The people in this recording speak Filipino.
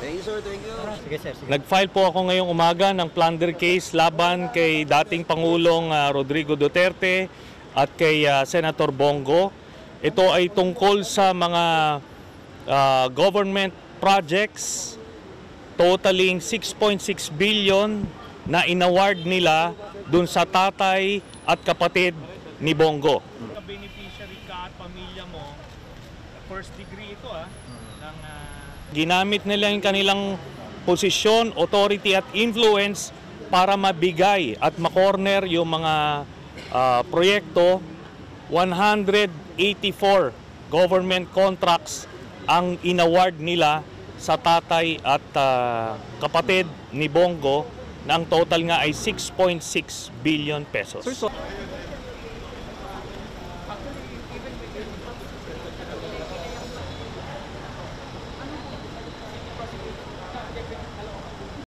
Thank you, sir. Thank you. Sige, sir. Sige. Nag-file po ako ngayong umaga ng plunder case laban kay dating Pangulong Rodrigo Duterte at kay Senator Bongo. Ito ay tungkol sa mga government projects totaling 6.6 billion na inaward nila dun sa tatay at kapatid ni Bongo. Beneficiary ka at pamilya mo, first degree ito ginamit nila yung kanilang posisyon, authority at influence para mabigay at makorner yung mga proyekto. 184 government contracts ang inaward nila sa tatay at kapatid ni Bongo na ang total nga ay 6.6 billion pesos.